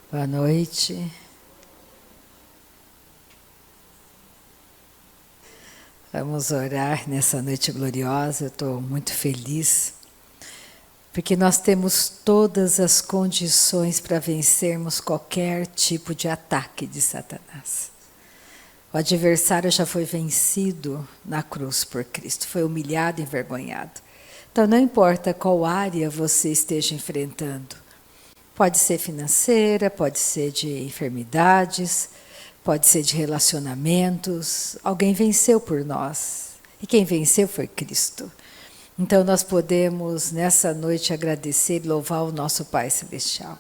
Boa noite. Vamos orar nessa noite gloriosa. Eu estou muito feliz, porque nós temos todas as condições para vencermos qualquer tipo de ataque de Satanás. O adversário já foi vencido na cruz por Cristo, foi humilhado e envergonhado. Então não importa qual área você esteja enfrentando, pode ser financeira, pode ser de enfermidades, pode ser de relacionamentos. Alguém venceu por nós. E quem venceu foi Cristo. Então nós podemos nessa noite agradecer e louvar o nosso Pai Celestial.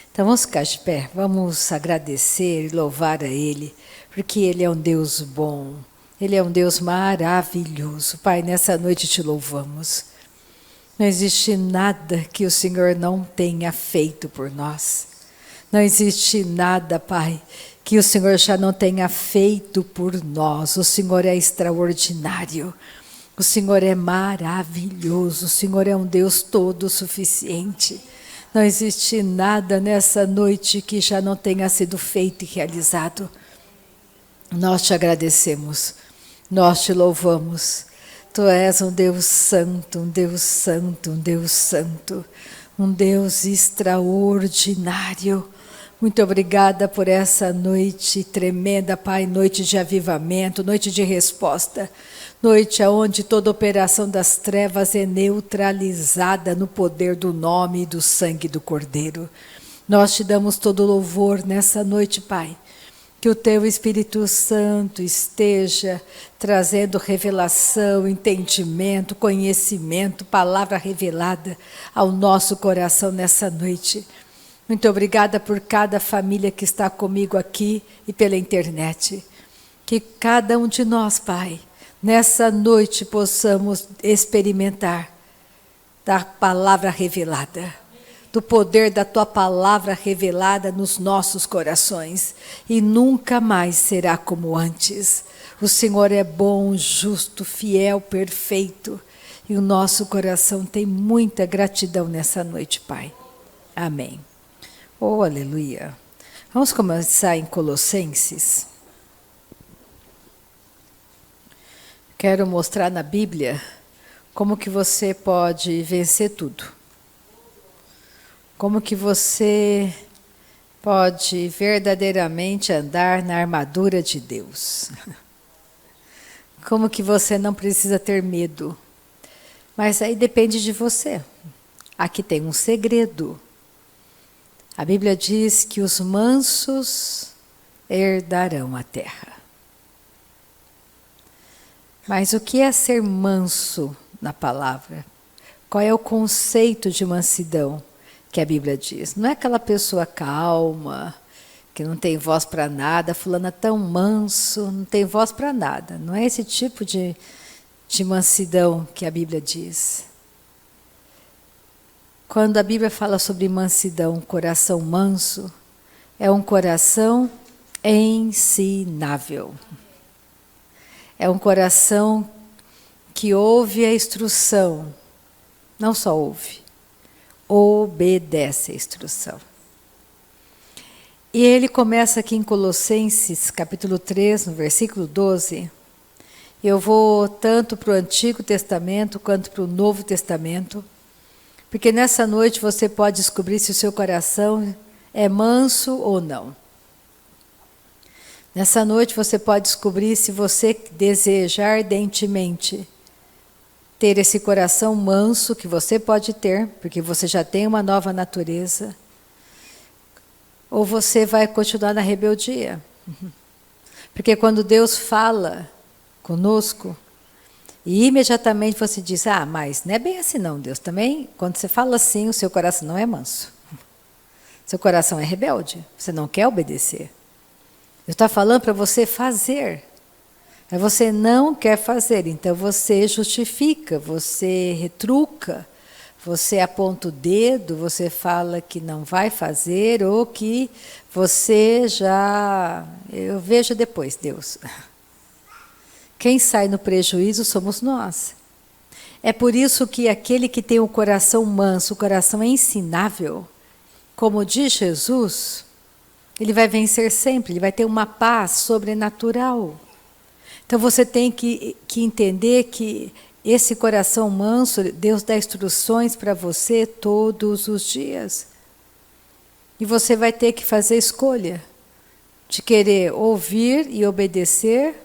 Então vamos ficar de pé, vamos agradecer e louvar a Ele, porque Ele é um Deus bom, Ele é um Deus maravilhoso. Pai, nessa noite te louvamos. Não existe nada que o Senhor não tenha feito por nós. Não existe nada, Pai, que o Senhor já não tenha feito por nós. O Senhor é extraordinário. O Senhor é maravilhoso. O Senhor é um Deus todo suficiente. Não existe nada nessa noite que já não tenha sido feito e realizado. Nós te agradecemos. Nós te louvamos. Tu és um Deus santo, um Deus santo, um Deus santo, um Deus extraordinário. Muito obrigada por essa noite tremenda, Pai, noite de avivamento, noite de resposta, noite onde toda operação das trevas é neutralizada no poder do nome e do sangue do Cordeiro. Nós te damos todo louvor nessa noite, Pai. Que o Teu Espírito Santo esteja trazendo revelação, entendimento, conhecimento, palavra revelada ao nosso coração nessa noite. Muito obrigada por cada família que está comigo aqui e pela internet. Que cada um de nós, Pai, nessa noite possamos experimentar da palavra revelada. Do poder da Tua palavra revelada nos nossos corações. E nunca mais será como antes. O Senhor é bom, justo, fiel, perfeito. E o nosso coração tem muita gratidão nessa noite, Pai. Amém. Oh, aleluia. Vamos começar em Colossenses. Quero mostrar na Bíblia como que você pode vencer tudo. Como que você pode verdadeiramente andar na armadura de Deus. Como que você não precisa ter medo. Mas aí depende de você. Aqui tem um segredo. A Bíblia diz que os mansos herdarão a terra. Mas o que é ser manso na palavra? Qual é o conceito de mansidão que a Bíblia diz? Não é aquela pessoa calma, que não tem voz para nada, fulano é tão manso, não tem voz para nada. Não é esse tipo de mansidão que a Bíblia diz. Quando a Bíblia fala sobre mansidão, coração manso, é um coração ensinável. É um coração que ouve a instrução, não só ouve, obedece a instrução. E ele começa aqui em Colossenses, capítulo 3, no versículo 12. Eu vou tanto para o Antigo Testamento quanto para o Novo Testamento, porque nessa noite você pode descobrir se o seu coração é manso ou não. Nessa noite você pode descobrir se você deseja ardentemente ter esse coração manso que você pode ter, porque você já tem uma nova natureza, ou você vai continuar na rebeldia. Porque quando Deus fala conosco, e imediatamente você diz, mas não é bem assim não, Deus. Também, quando você fala assim, o seu coração não é manso. Seu coração é rebelde, você não quer obedecer. Eu estou falando para você fazer. Mas você não quer fazer, então você justifica, você retruca, você aponta o dedo, você fala que não vai fazer ou que você já... Eu vejo depois, Deus. Quem sai no prejuízo somos nós. É por isso que aquele que tem o coração manso, o coração ensinável, como diz Jesus, Ele vai vencer sempre, ele vai ter uma paz sobrenatural. Então você tem que entender que esse coração manso, Deus dá instruções para você todos os dias. E você vai ter que fazer escolha de querer ouvir e obedecer,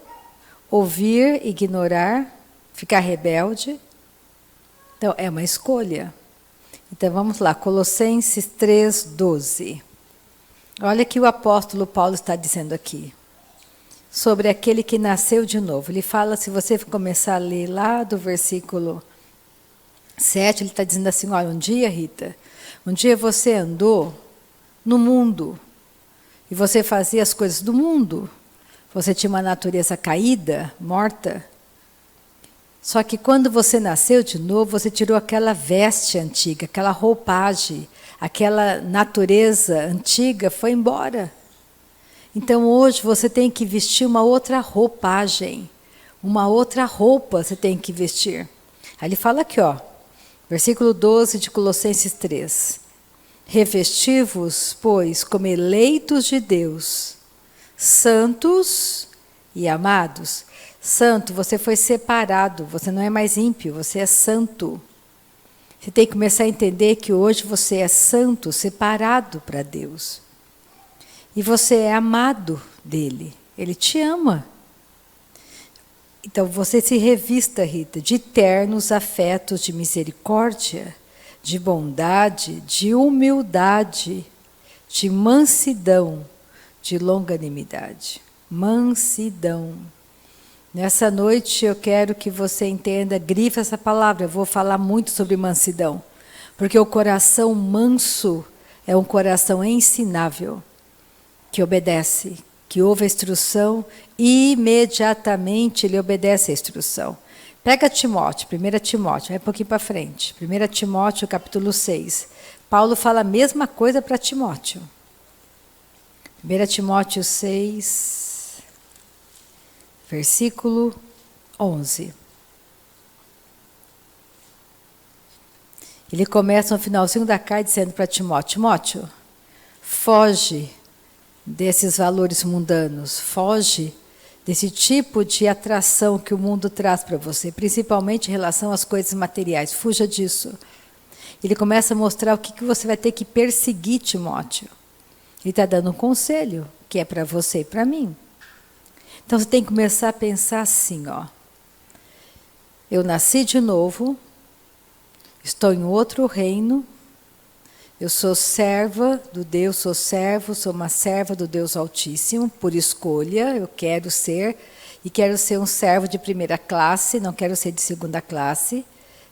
ouvir, ignorar, ficar rebelde. Então é uma escolha. Então vamos lá, Colossenses 3:12. Olha o que o apóstolo Paulo está dizendo aqui. Sobre aquele que nasceu de novo. Ele fala, se você começar a ler lá do versículo 7, ele está dizendo assim, olha, um dia, Rita, um dia você andou no mundo, e você fazia as coisas do mundo, você tinha uma natureza caída, morta, só que quando você nasceu de novo, você tirou aquela veste antiga, aquela roupagem, aquela natureza antiga foi embora. Então hoje você tem que vestir uma outra roupagem, uma outra roupa você tem que vestir. Aí ele fala aqui, ó, versículo 12 de Colossenses 3. Revesti-vos, pois, como eleitos de Deus, santos e amados. Santo, você foi separado, você não é mais ímpio, você é santo. Você tem que começar a entender que hoje você é santo, separado para Deus. E você é amado dele, ele te ama. Então você se revista, Rita, de ternos afetos de misericórdia, de bondade, de humildade, de mansidão, de longanimidade. Mansidão. Nessa noite eu quero que você entenda, grifa essa palavra, eu vou falar muito sobre mansidão. Porque o coração manso é um coração ensinável, que obedece, que ouve a instrução e imediatamente ele obedece a instrução. Pega Timóteo, 1 Timóteo, vai um pouquinho para frente. 1 Timóteo, capítulo 6. Paulo fala a mesma coisa para Timóteo. 1 Timóteo 6, versículo 11. Ele começa no finalzinho da carta dizendo para Timóteo, Timóteo, foge desses valores mundanos, foge desse tipo de atração que o mundo traz para você, principalmente em relação às coisas materiais, fuja disso. Ele começa a mostrar o que você vai ter que perseguir, Timóteo. Ele está dando um conselho, que é para você e para mim. Então você tem que começar a pensar assim, ó. Eu nasci de novo, estou em outro reino, eu sou serva do Deus, sou servo, sou uma serva do Deus Altíssimo, por escolha, eu quero ser, e quero ser um servo de primeira classe, não quero ser de segunda classe,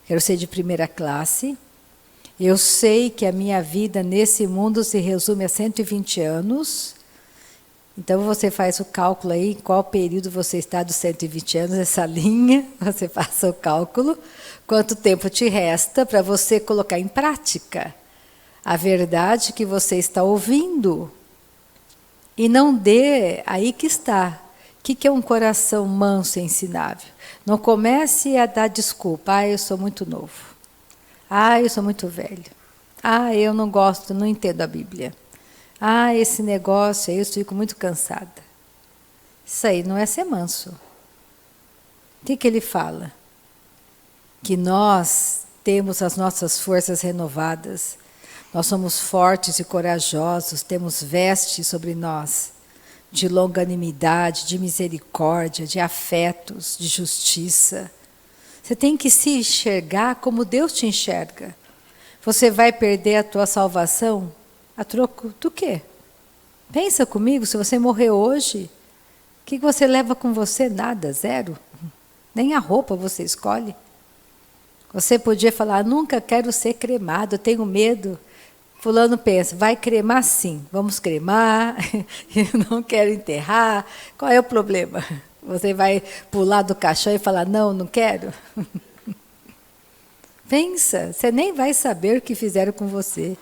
quero ser de primeira classe. Eu sei que a minha vida nesse mundo se resume a 120 anos, então você faz o cálculo aí, em qual período você está dos 120 anos, essa linha, você faça o cálculo, quanto tempo te resta para você colocar em prática a verdade que você está ouvindo. E não dê, aí que está. O que é um coração manso e ensinável? Não comece a dar desculpa. Eu sou muito novo. Eu sou muito velho. Eu não gosto, não entendo a Bíblia. Esse negócio aí, eu fico muito cansada. Isso aí não é ser manso. O que ele fala? Que nós temos as nossas forças renovadas. Nós somos fortes e corajosos, temos vestes sobre nós de longanimidade, de misericórdia, de afetos, de justiça. Você tem que se enxergar como Deus te enxerga. Você vai perder a tua salvação a troco do quê? Pensa comigo, se você morrer hoje, o que você leva com você? Nada, zero. Nem a roupa você escolhe. Você podia falar, nunca quero ser cremado, eu tenho medo. Fulano pensa, vai cremar sim, vamos cremar, eu não quero enterrar. Qual é o problema? Você vai pular do caixão e falar, não quero? Pensa, você nem vai saber o que fizeram com você.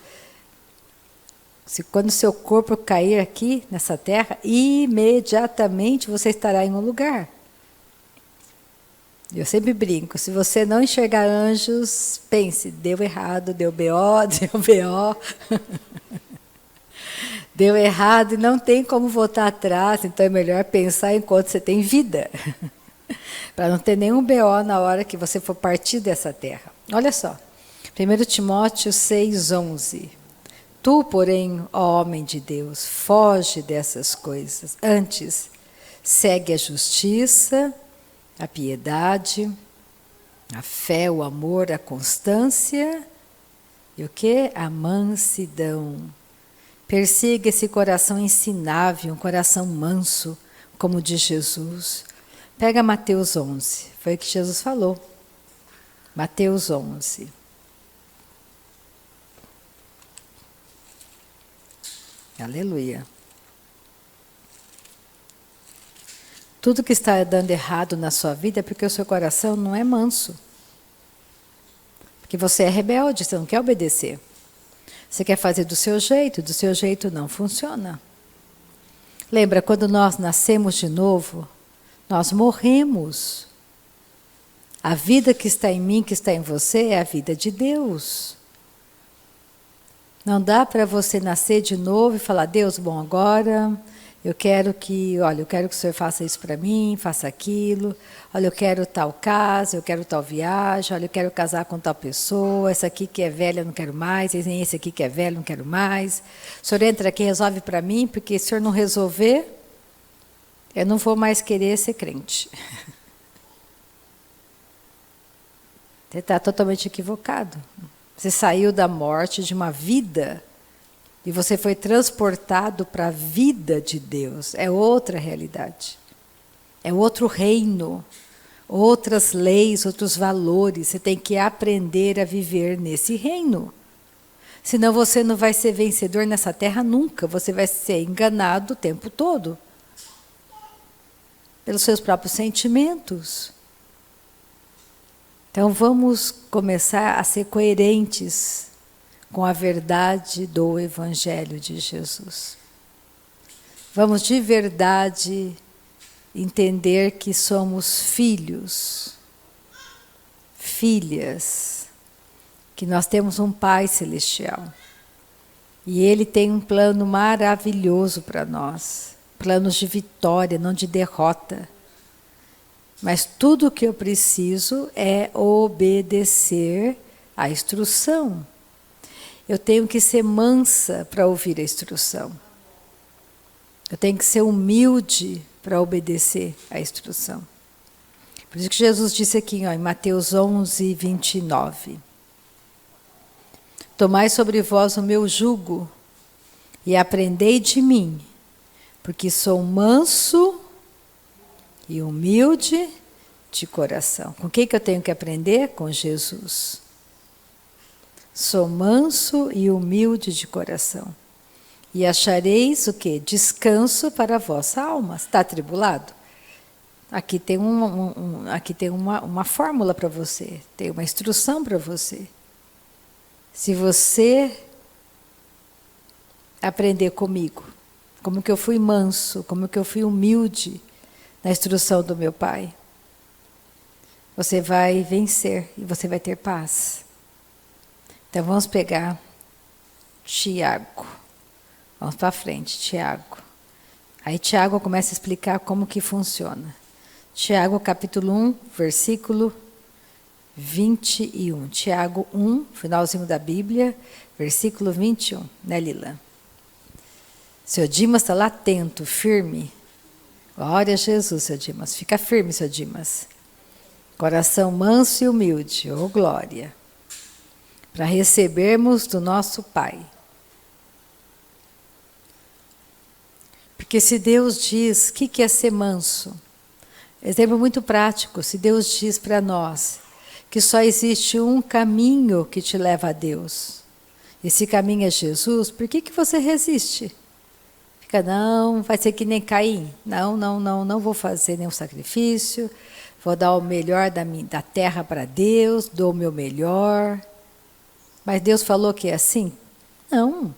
Quando seu corpo cair aqui nessa terra, imediatamente você estará em um lugar. Eu sempre brinco, se você não enxergar anjos, pense, deu errado, deu BO, deu BO. Deu errado e não tem como voltar atrás, então é melhor pensar enquanto você tem vida. Para não ter nenhum BO na hora que você for partir dessa terra. Olha só, 1 Timóteo 6,11. Tu, porém, ó homem de Deus, foge dessas coisas. Antes, segue a justiça, a piedade, a fé, o amor, a constância e o quê? A mansidão. Persiga esse coração ensinável, um coração manso, como o de Jesus. Pega Mateus 11, foi o que Jesus falou. Mateus 11. Aleluia. Tudo que está dando errado na sua vida é porque o seu coração não é manso. Porque você é rebelde, você não quer obedecer. Você quer fazer do seu jeito não funciona. Lembra, quando nós nascemos de novo, nós morremos. A vida que está em mim, que está em você, é a vida de Deus. Não dá para você nascer de novo e falar, Deus, bom, agora eu quero que o Senhor faça isso para mim, faça aquilo. Olha, eu quero tal casa, eu quero tal viagem. Olha, eu quero casar com tal pessoa. Essa aqui que é velha, eu não quero mais. Esse aqui que é velho, não quero mais. O Senhor entra aqui e resolve para mim, porque se o Senhor não resolver, eu não vou mais querer ser crente. Você está totalmente equivocado. Você saiu da morte de uma vida e você foi transportado para a vida de Deus. É outra realidade. É outro reino, outras leis, outros valores. Você tem que aprender a viver nesse reino. Senão você não vai ser vencedor nessa terra nunca. Você vai ser enganado o tempo todo. Pelos seus próprios sentimentos. Então vamos começar a ser coerentes com a verdade do Evangelho de Jesus. Vamos de verdade entender que somos filhos, filhas, que nós temos um Pai Celestial. E Ele tem um plano maravilhoso para nós, planos de vitória, não de derrota. Mas tudo o que eu preciso é obedecer à instrução. Eu tenho que ser mansa para ouvir a instrução. Eu tenho que ser humilde para obedecer à instrução. Por isso que Jesus disse aqui, ó, em Mateus 11, 29. Tomai sobre vós o meu jugo e aprendei de mim, porque sou manso e humilde de coração. Com quem que eu tenho que aprender? Com Jesus. Sou manso e humilde de coração. E achareis o quê? Descanso para a vossa alma. Está atribulado? Aqui tem uma fórmula para você, tem uma instrução para você. Se você aprender comigo, como que eu fui manso, como que eu fui humilde na instrução do meu Pai, você vai vencer e você vai ter paz. Então vamos pegar Tiago. Vamos para frente, Tiago. Aí Tiago começa a explicar como que funciona. Tiago capítulo 1, versículo 21. Tiago 1, finalzinho da Bíblia, versículo 21. Né, Lila? Seu Dimas está lá atento, firme. Glória a Jesus, seu Dimas. Fica firme, seu Dimas. Coração manso e humilde. Oh, glória. Para recebermos do nosso Pai. Porque se Deus diz, o que é ser manso? Exemplo muito prático, se Deus diz para nós que só existe um caminho que te leva a Deus, esse caminho é Jesus, por que você resiste? Fica, não, vai ser que nem Caim, não vou fazer nenhum sacrifício, vou dar o melhor da terra para Deus, dou o meu melhor. Mas Deus falou que é assim? Não.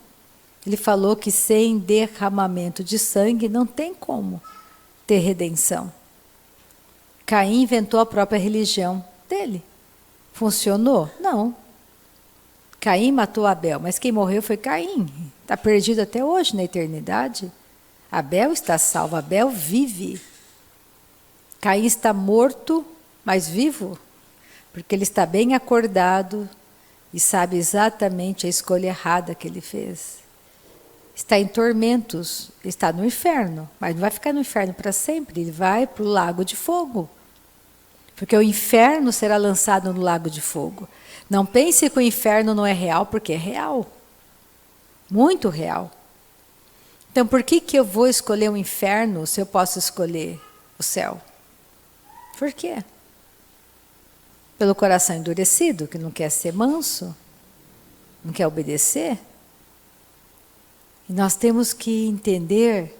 Ele falou que sem derramamento de sangue não tem como ter redenção. Caim inventou a própria religião dele. Funcionou? Não. Caim matou Abel, mas quem morreu foi Caim. Está perdido até hoje na eternidade. Abel está salvo, Abel vive. Caim está morto, mas vivo, porque ele está bem acordado e sabe exatamente a escolha errada que ele fez. Está em tormentos, está no inferno, mas não vai ficar no inferno para sempre, ele vai para o lago de fogo. Porque o inferno será lançado no lago de fogo. Não pense que o inferno não é real, porque é real. Muito real. Então, por que eu vou escolher o inferno se eu posso escolher o céu? Por quê? Pelo coração endurecido, que não quer ser manso, não quer obedecer? E nós temos que entender,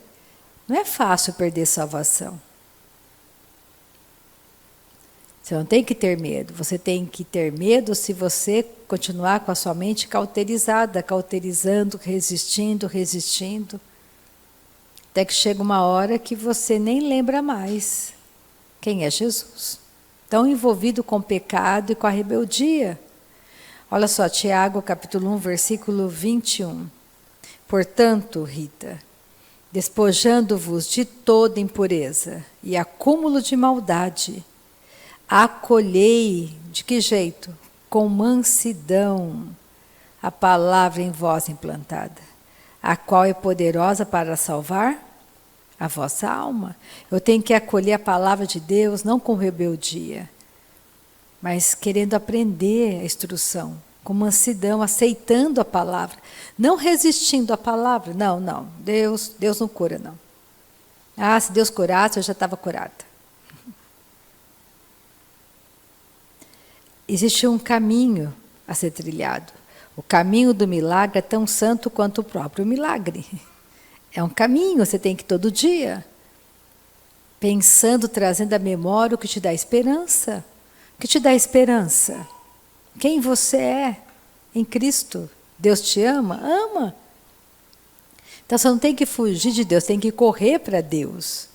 não é fácil perder salvação. Você não tem que ter medo, você tem que ter medo se você continuar com a sua mente cauterizada, cauterizando, resistindo, até que chega uma hora que você nem lembra mais quem é Jesus. Tão envolvido com o pecado e com a rebeldia. Olha só, Tiago, capítulo 1, versículo 21. Portanto, Rita, despojando-vos de toda impureza e acúmulo de maldade, acolhei, de que jeito? Com mansidão, a palavra em vós implantada, a qual é poderosa para salvar a vossa alma. Eu tenho que acolher a palavra de Deus, não com rebeldia, mas querendo aprender a instrução, com mansidão, aceitando a palavra, não resistindo à palavra. Não, Deus não cura, não. Ah, se Deus curasse, eu já estava curada. Existe um caminho a ser trilhado. O caminho do milagre é tão santo quanto o próprio milagre. É um caminho, você tem que ir todo dia, pensando, trazendo à memória o que te dá esperança. O que te dá esperança? Quem você é em Cristo. Deus te ama? Ama. Então você não tem que fugir de Deus, tem que correr para Deus.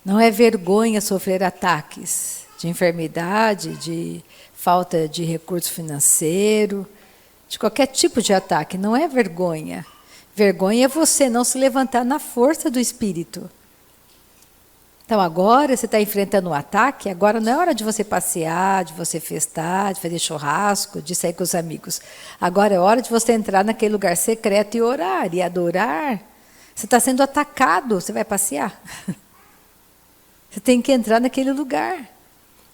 Não é vergonha sofrer ataques de enfermidade, de falta de recurso financeiro, de qualquer tipo de ataque. Não é vergonha. Vergonha é você não se levantar na força do Espírito. Então agora você está enfrentando um ataque, agora não é hora de você passear, de você festar, de fazer churrasco, de sair com os amigos. Agora é hora de você entrar naquele lugar secreto e orar, e adorar. Você está sendo atacado, você vai passear? Você tem que entrar naquele lugar.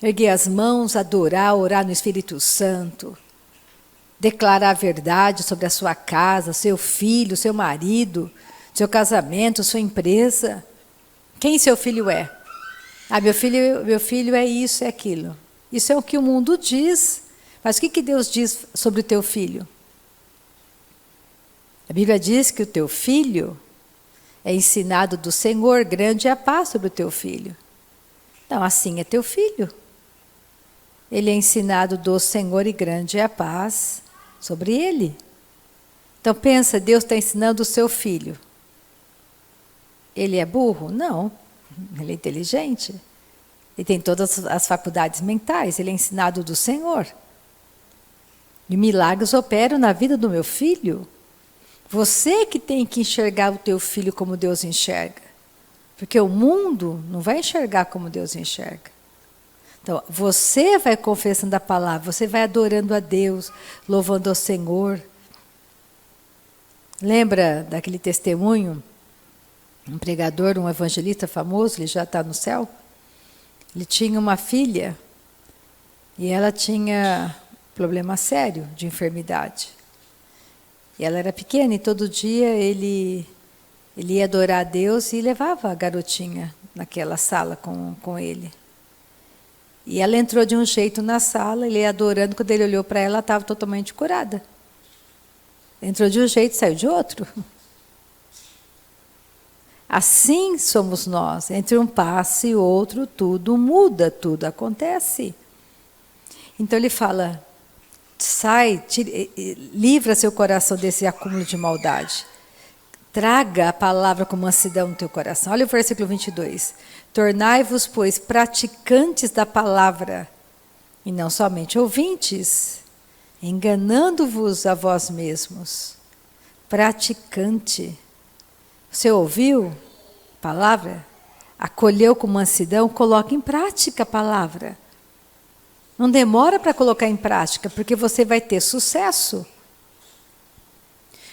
Erguer as mãos, adorar, orar no Espírito Santo. Declarar a verdade sobre a sua casa, seu filho, seu marido, seu casamento, sua empresa. Quem seu filho é? Ah, meu filho é isso, é aquilo. Isso é o que o mundo diz. Mas o que Deus diz sobre o teu filho? A Bíblia diz que o teu filho é ensinado do Senhor, grande é a paz sobre o teu filho. Então, assim é teu filho. Ele é ensinado do Senhor e grande é a paz sobre ele. Então pensa, Deus está ensinando o seu filho. Ele é burro? Não. Ele é inteligente. Ele tem todas as faculdades mentais. Ele é ensinado do Senhor. E milagres operam na vida do meu filho. Você que tem que enxergar o teu filho como Deus enxerga. Porque o mundo não vai enxergar como Deus enxerga. Então, você vai confessando a palavra, você vai adorando a Deus, louvando ao Senhor. Lembra daquele testemunho? Um pregador, um evangelista famoso, ele já está no céu. Ele tinha uma filha e ela tinha problema sério de enfermidade. E ela era pequena e todo dia ele ia adorar a Deus e levava a garotinha naquela sala com ele. E ela entrou de um jeito na sala, ele ia adorando, quando ele olhou para ela estava totalmente curada. Entrou de um jeito, saiu de outro. Assim somos nós, entre um passo e outro, tudo muda, tudo acontece. Então ele fala, sai, livra seu coração desse acúmulo de maldade. Traga a palavra com mansidão no teu coração. Olha o versículo 22. Tornai-vos, pois, praticantes da palavra, e não somente ouvintes, enganando-vos a vós mesmos. praticante. Você ouviu a palavra? Acolheu com mansidão, coloca em prática a palavra. Não demora para colocar em prática, porque você vai ter sucesso.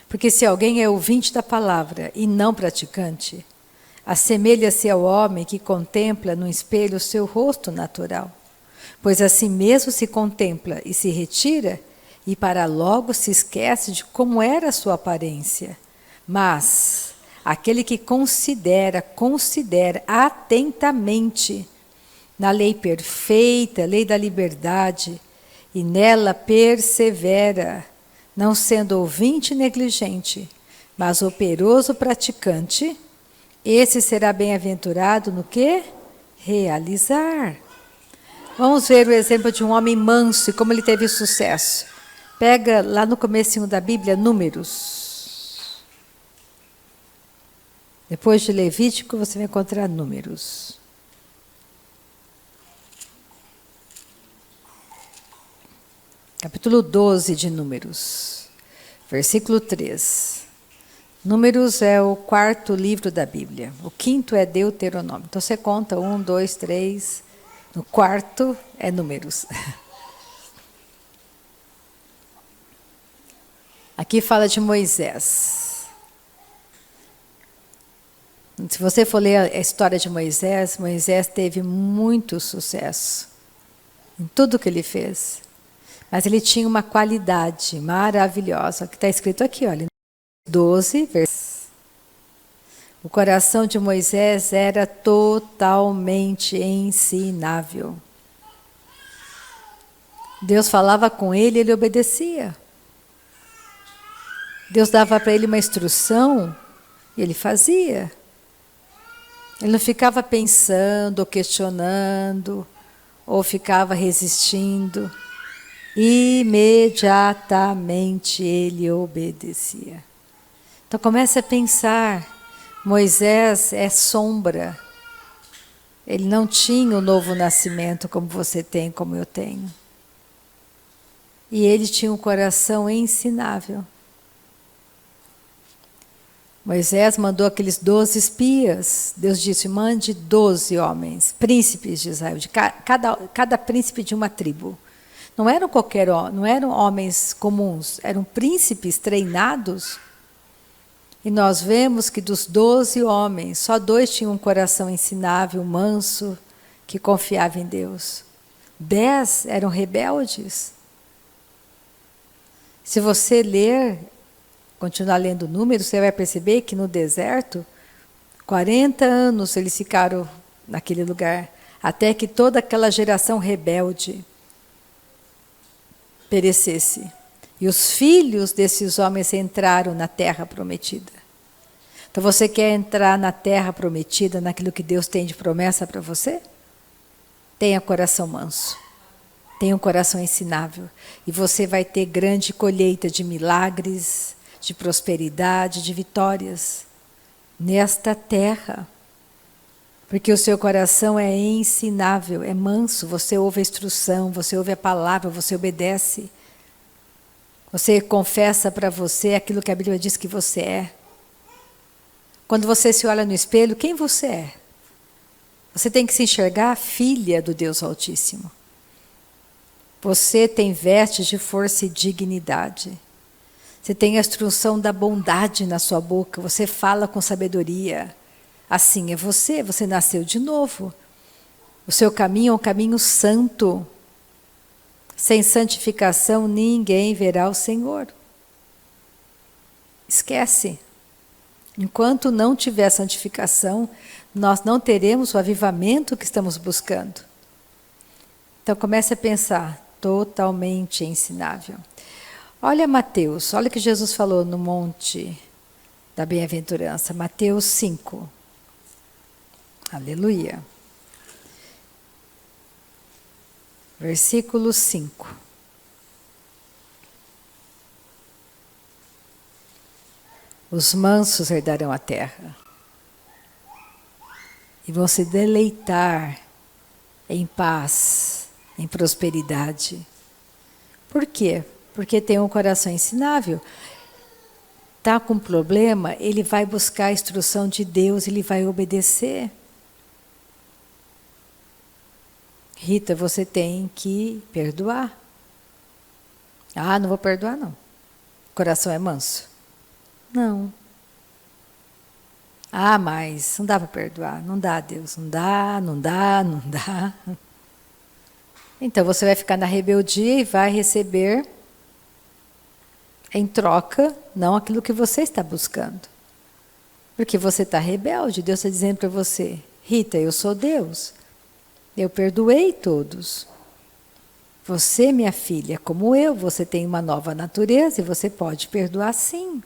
Porque se alguém é ouvinte da palavra e não praticante, assemelha-se ao homem que contempla no espelho o seu rosto natural. Pois assim mesmo se contempla e se retira, e para logo se esquece de como era a sua aparência. Mas aquele que considera atentamente na lei perfeita, lei da liberdade, e nela persevera, não sendo ouvinte negligente, mas operoso praticante, esse será bem-aventurado no quê? Realizar. Vamos ver o exemplo de um homem manso e como ele teve sucesso. Pega lá no comecinho da Bíblia, Números. Depois de Levítico, você vai encontrar Números. Capítulo 12 de Números, versículo 3. Números é o 4º livro da Bíblia. O 5º é Deuteronômio. Então você conta 1, 2, 3. No 4º é Números. Aqui fala de Moisés. Se você for ler a história de Moisés, Moisés teve muito sucesso em tudo que ele fez. Mas ele tinha uma qualidade maravilhosa, que está escrito aqui, olha, 12, versículos. O coração de Moisés era totalmente ensinável. Deus falava com ele, ele obedecia. Deus dava para ele uma instrução e ele fazia. Ele não ficava pensando, ou questionando, ou ficava resistindo. Imediatamente ele obedecia. Então comece a pensar, Moisés é sombra. Ele não tinha o novo nascimento como você tem, como eu tenho. E ele tinha um coração ensinável. Moisés mandou aqueles 12 espias. Deus disse, mande 12 homens, príncipes de Israel, de cada príncipe de uma tribo. Não eram não eram homens comuns, eram príncipes treinados. E nós vemos que dos 12 homens, só 2 tinham um coração ensinável, manso, que confiava em Deus. 10 eram rebeldes. Se você ler, continuar lendo Números, você vai perceber que no deserto, 40 anos eles ficaram naquele lugar, até que toda aquela geração rebelde perecesse. E os filhos desses homens entraram na terra prometida. Então você quer entrar na terra prometida, naquilo que Deus tem de promessa para você? Tenha coração manso. Tenha um coração ensinável. E você vai ter grande colheita de milagres, de prosperidade, de vitórias nesta terra. Porque o seu coração é ensinável, é manso, você ouve a instrução, você ouve a palavra, você obedece. Você confessa para você aquilo que a Bíblia diz que você é. Quando você se olha no espelho, quem você é? Você tem que se enxergar filha do Deus Altíssimo. Você tem vestes de força e dignidade. Você tem a instrução da bondade na sua boca, você fala com sabedoria. Assim é você, você nasceu de novo. O seu caminho é um caminho santo. Sem santificação ninguém verá o Senhor. Esquece. Enquanto não tiver santificação, nós não teremos o avivamento que estamos buscando. Então comece a pensar, totalmente ensinável. Olha Mateus, olha o que Jesus falou no monte da bem-aventurança, Mateus 5. Aleluia. Versículo 5. Os mansos herdarão a terra e vão se deleitar em paz, em prosperidade. Por quê? Porque tem um coração ensinável. está com problema, ele vai buscar a instrução de Deus, ele vai obedecer. Rita, você tem que perdoar. Ah, não vou perdoar não. O coração é manso? Não. Ah, mas não dá para perdoar. Não dá, Deus. Não dá, não dá, não dá. Então você vai ficar na rebeldia e vai receber em troca, não aquilo que você está buscando. Porque você está rebelde. Deus está dizendo para você, Rita, eu sou Deus. Eu perdoei todos. Você, minha filha, como eu, você tem uma nova natureza e você pode perdoar sim.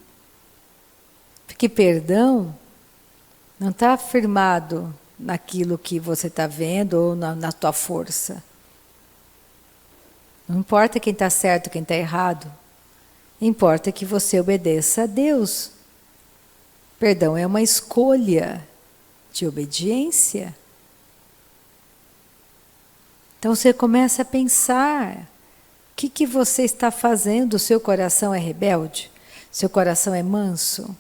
Porque perdão não está firmado naquilo que você está vendo ou na tua força. Não importa quem está certo, quem está errado. Importa que você obedeça a Deus. Perdão é uma escolha de obediência. Então você começa a pensar, o que você está fazendo? O seu coração é rebelde? Seu coração é manso?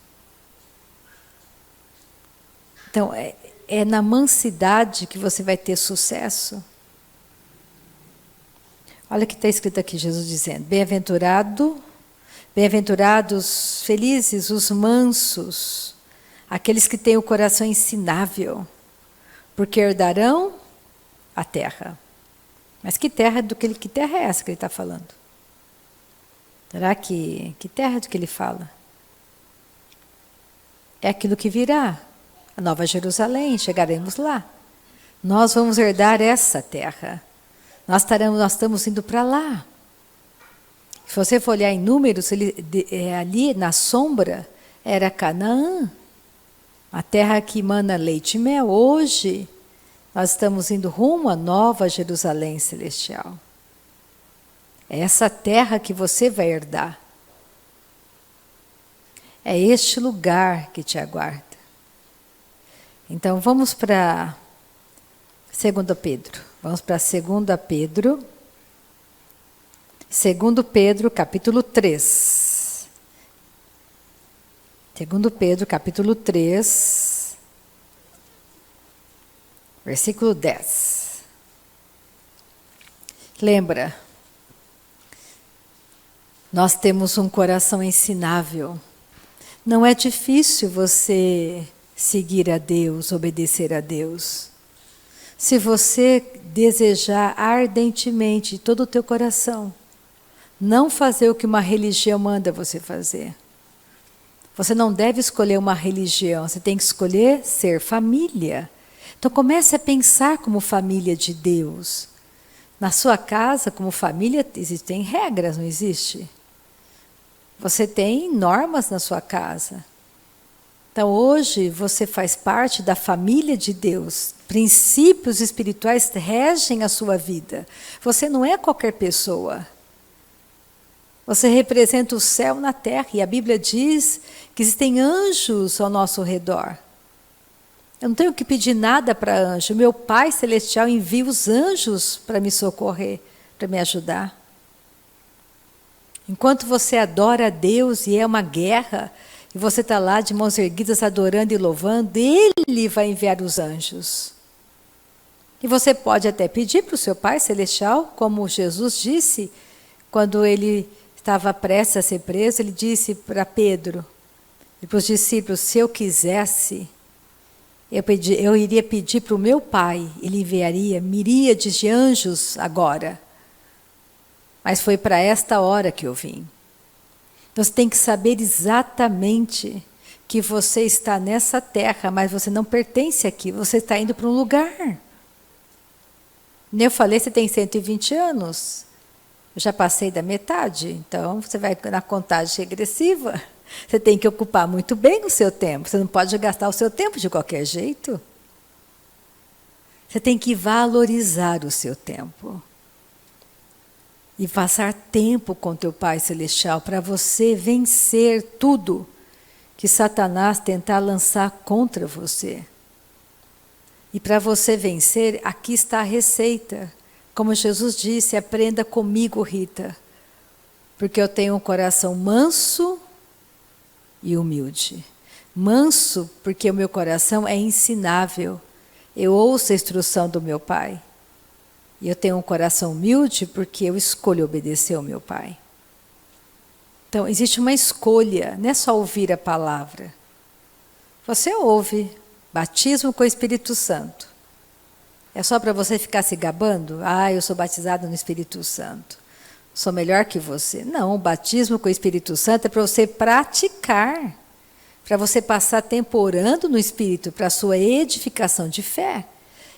Então, é na mansidade que você vai ter sucesso. Olha o que está escrito aqui, Jesus dizendo, bem-aventurados, felizes os mansos, aqueles que têm o coração ensinável, porque herdarão a terra. Mas que terra é essa que ele está falando? Será que terra do que ele fala? É aquilo que virá, a Nova Jerusalém, chegaremos lá. Nós vamos herdar essa terra. Nós estamos indo para lá. Se você for olhar em Números, ali na sombra era Canaã, a terra que emana leite e mel. Hoje nós estamos indo rumo à Nova Jerusalém celestial. É essa terra que você vai herdar. É este lugar que te aguarda. Então vamos para 2 Pedro. Vamos para 2 Pedro. 2 Pedro, capítulo 3. 2 Pedro, capítulo 3. Versículo 10. Lembra, nós temos um coração ensinável. Não é difícil você seguir a Deus, obedecer a Deus. Se você desejar ardentemente de todo o teu coração, não fazer o que uma religião manda você fazer. Você não deve escolher uma religião, você tem que escolher ser família. Então comece a pensar como família de Deus. Na sua casa, como família, existem regras, não existe? Você tem normas na sua casa. Então hoje você faz parte da família de Deus. Princípios espirituais regem a sua vida. Você não é qualquer pessoa. Você representa o céu na terra. E a Bíblia diz que existem anjos ao nosso redor. Eu não tenho que pedir nada para anjo. Meu Pai Celestial envia os anjos para me socorrer, para me ajudar. Enquanto você adora a Deus e é uma guerra, e você está lá de mãos erguidas adorando e louvando, Ele vai enviar os anjos. E você pode até pedir para o seu Pai Celestial, como Jesus disse, quando ele estava prestes a ser preso, ele disse para Pedro e para os discípulos, se eu quisesse, eu iria pedir para o meu Pai, Ele enviaria miríades de anjos agora. Mas foi para esta hora que eu vim. Então você tem que saber exatamente que você está nessa terra, mas você não pertence aqui, você está indo para um lugar. Eu falei, você tem 120 anos. Eu já passei da metade, então você vai na contagem regressiva. Você tem que ocupar muito bem o seu tempo. Você não pode gastar o seu tempo de qualquer jeito. Você tem que valorizar o seu tempo. E passar tempo com teu Pai Celestial para você vencer tudo que Satanás tentar lançar contra você. E para você vencer, aqui está a receita. Como Jesus disse, aprenda comigo, Rita, porque eu tenho um coração manso e humilde. Manso, porque o meu coração é ensinável. Eu ouço a instrução do meu Pai. E eu tenho um coração humilde porque eu escolho obedecer ao meu Pai. Então, existe uma escolha, não é só ouvir a palavra. Você ouve, batismo com o Espírito Santo. É só para você ficar se gabando? Ah, eu sou batizado no Espírito Santo. Sou melhor que você. Não, o batismo com o Espírito Santo é para você praticar. Para você passar tempo orando no Espírito, para a sua edificação de fé.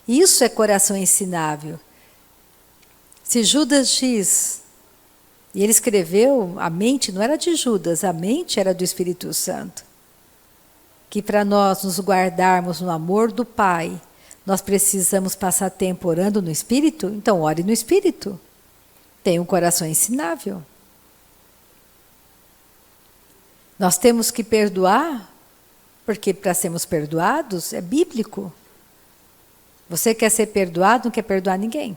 Isso é coração ensinável. Se Judas diz, e ele escreveu, a mente não era de Judas, a mente era do Espírito Santo. Que para nós nos guardarmos no amor do Pai, nós precisamos passar tempo orando no Espírito? Então ore no Espírito. Tenha um coração ensinável. Nós temos que perdoar, porque para sermos perdoados é bíblico. Você quer ser perdoado, não quer perdoar ninguém.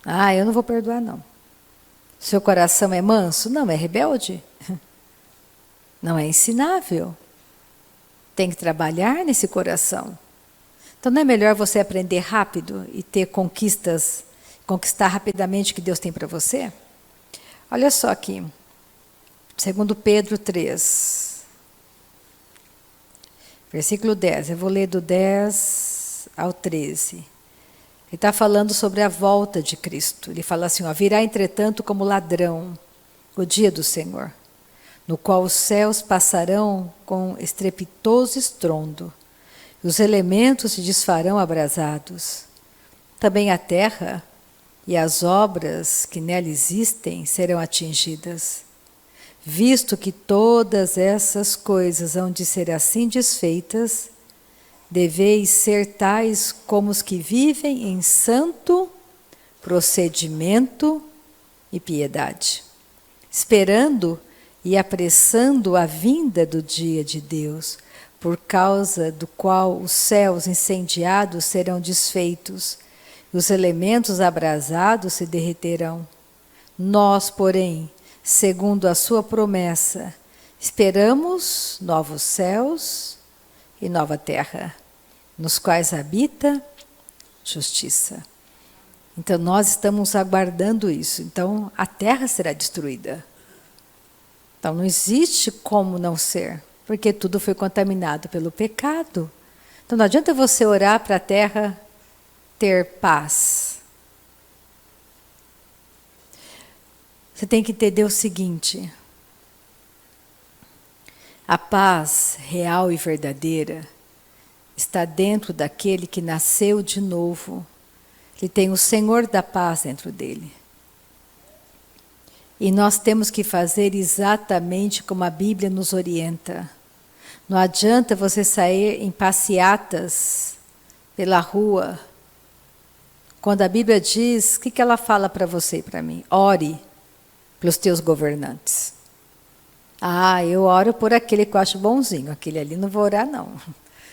Ah, eu não vou perdoar não. Seu coração é manso? Não, é rebelde. Não é ensinável. Tem que trabalhar nesse coração. Então não é melhor você aprender rápido e ter conquistar rapidamente o que Deus tem para você? Olha só aqui, 2 Pedro 3, versículo 10, eu vou ler do 10 ao 13. Ele está falando sobre a volta de Cristo. Ele fala assim, ó, virá entretanto como ladrão o dia do Senhor, no qual os céus passarão com estrepitoso estrondo, e os elementos se desfarão abrasados. Também a terra e as obras que nela existem serão atingidas. Visto que todas essas coisas hão de ser assim desfeitas, deveis ser tais como os que vivem em santo procedimento e piedade, esperando e apressando a vinda do dia de Deus, por causa do qual os céus incendiados serão desfeitos, e os elementos abrasados se derreterão. Nós, porém, segundo a sua promessa, esperamos novos céus e nova terra, nos quais habita justiça. Então, nós estamos aguardando isso. Então, a terra será destruída. Então, não existe como não ser, porque tudo foi contaminado pelo pecado. Então, não adianta você orar para a terra ter paz. Você tem que entender o seguinte: a paz real e verdadeira está dentro daquele que nasceu de novo. Ele tem o Senhor da paz dentro dele. E nós temos que fazer exatamente como a Bíblia nos orienta. Não adianta você sair em passeatas pela rua. Quando a Bíblia diz, o que ela fala para você e para mim? Ore pelos teus governantes. Ah, eu oro por aquele que eu acho bonzinho. Aquele ali não vou orar, não.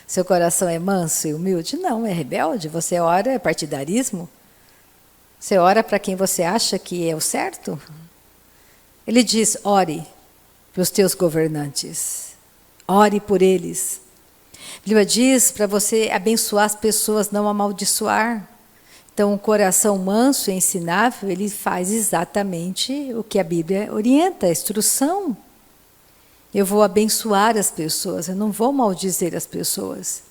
Seu coração é manso e humilde? Não, é rebelde. Você ora, é partidarismo? Você ora para quem você acha que é o certo? Ele diz, ore pelos teus governantes. Ore por eles. A Bíblia diz para você abençoar as pessoas, não amaldiçoar. Então, o coração manso e ensinável, ele faz exatamente o que a Bíblia orienta, a instrução. Eu vou abençoar as pessoas, eu não vou maldizer as pessoas.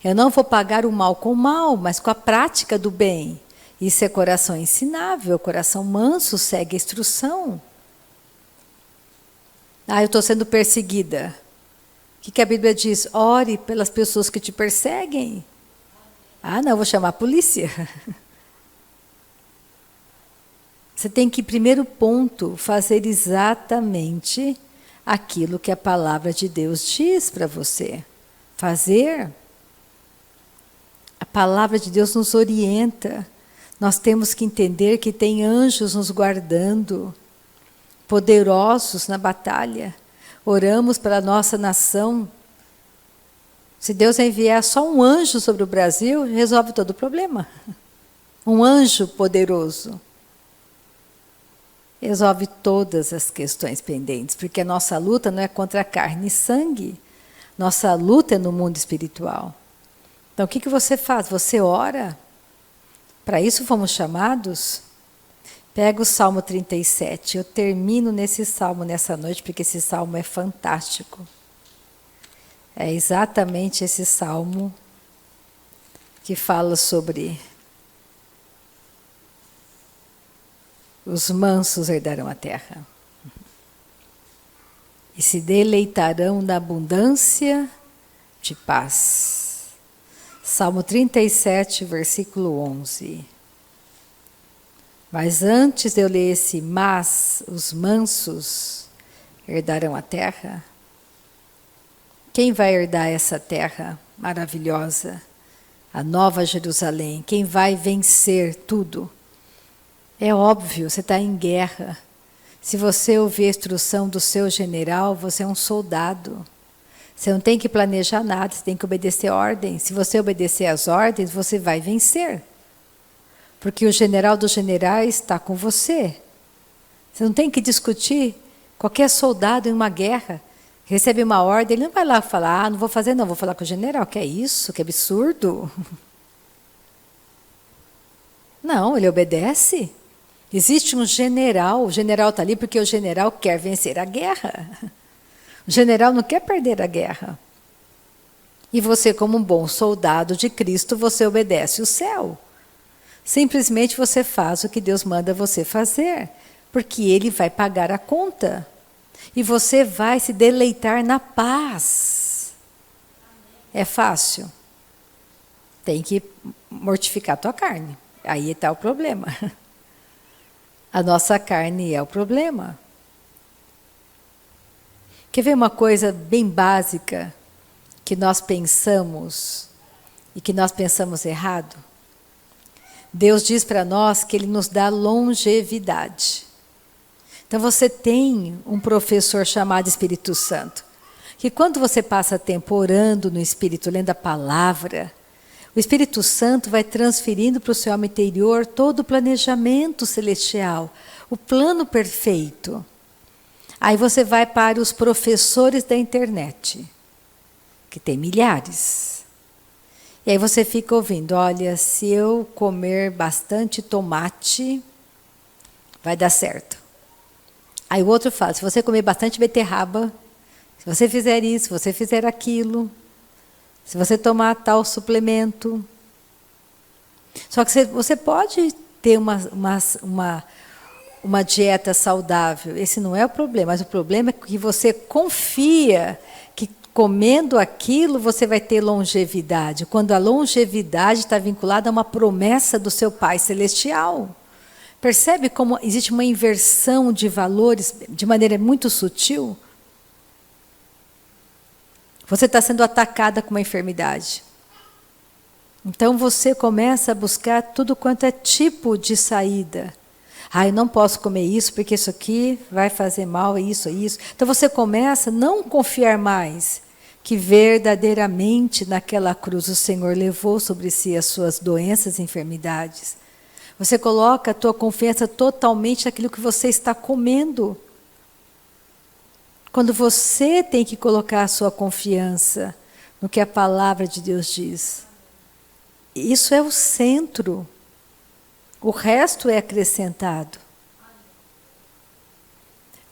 Eu não vou pagar o mal com o mal, mas com a prática do bem. Isso é coração ensinável, coração manso, segue a instrução. Ah, eu estou sendo perseguida. O que a Bíblia diz? Ore pelas pessoas que te perseguem. Ah, não, eu vou chamar a polícia. Você tem que, primeiro ponto, fazer exatamente aquilo que a palavra de Deus diz para você. Fazer. A palavra de Deus nos orienta. Nós temos que entender que tem anjos nos guardando, poderosos na batalha. Oramos pela nossa nação. Se Deus enviar só um anjo sobre o Brasil, resolve todo o problema. Um anjo poderoso. resolve todas as questões pendentes, porque a nossa luta não é contra carne e sangue, nossa luta é no mundo espiritual. Então o que você faz? Você ora? Para isso fomos chamados? Pega o Salmo 37, eu termino nesse salmo nessa noite, porque esse salmo é fantástico. É exatamente esse salmo que fala sobre os mansos herdarão a terra e se deleitarão na abundância de paz. Salmo 37, versículo 11. Mas antes de eu ler esse mas, os mansos herdarão a terra. Quem vai herdar essa terra maravilhosa? A Nova Jerusalém. Quem vai vencer tudo? É óbvio, você está em guerra. Se você ouvir a instrução do seu general, você é um soldado. Você não tem que planejar nada, você tem que obedecer ordens. Se você obedecer às ordens, você vai vencer. Porque o general dos generais está com você. Você não tem que discutir. Qualquer soldado em uma guerra recebe uma ordem, ele não vai lá falar, não vou fazer não, vou falar com o general. Que é isso? Que absurdo. Não, ele obedece. Existe um general, o general está ali porque o general quer vencer a guerra. O general não quer perder a guerra. E você, como um bom soldado de Cristo, você obedece o céu. Simplesmente você faz o que Deus manda você fazer, porque Ele vai pagar a conta. E você vai se deleitar na paz. É fácil? Tem que mortificar a tua carne. Aí está o problema. A nossa carne é o problema. Quer ver uma coisa bem básica que nós pensamos e que nós pensamos errado? Deus diz para nós que Ele nos dá longevidade. Então você tem um professor chamado Espírito Santo, que quando você passa tempo orando no Espírito, lendo a palavra, o Espírito Santo vai transferindo para o seu alma interior todo o planejamento celestial, o plano perfeito. Aí você vai para os professores da internet, que tem milhares. E aí você fica ouvindo, olha, se eu comer bastante tomate, vai dar certo. Aí o outro fala, se você comer bastante beterraba, se você fizer isso, se você fizer aquilo, se você tomar tal suplemento. Só que você pode ter uma dieta saudável, esse não é o problema, mas o problema é que você confia que comendo aquilo você vai ter longevidade, quando a longevidade está vinculada a uma promessa do seu Pai Celestial. Percebe como existe uma inversão de valores de maneira muito sutil? Você está sendo atacada com uma enfermidade. Então você começa a buscar tudo quanto é tipo de saída. Ah, eu não posso comer isso porque isso aqui vai fazer mal, isso. Então você começa a não confiar mais que verdadeiramente naquela cruz o Senhor levou sobre si as suas doenças e enfermidades. Você coloca a tua confiança totalmente naquilo que você está comendo. Quando você tem que colocar a sua confiança no que a palavra de Deus diz. Isso é o centro. O resto é acrescentado.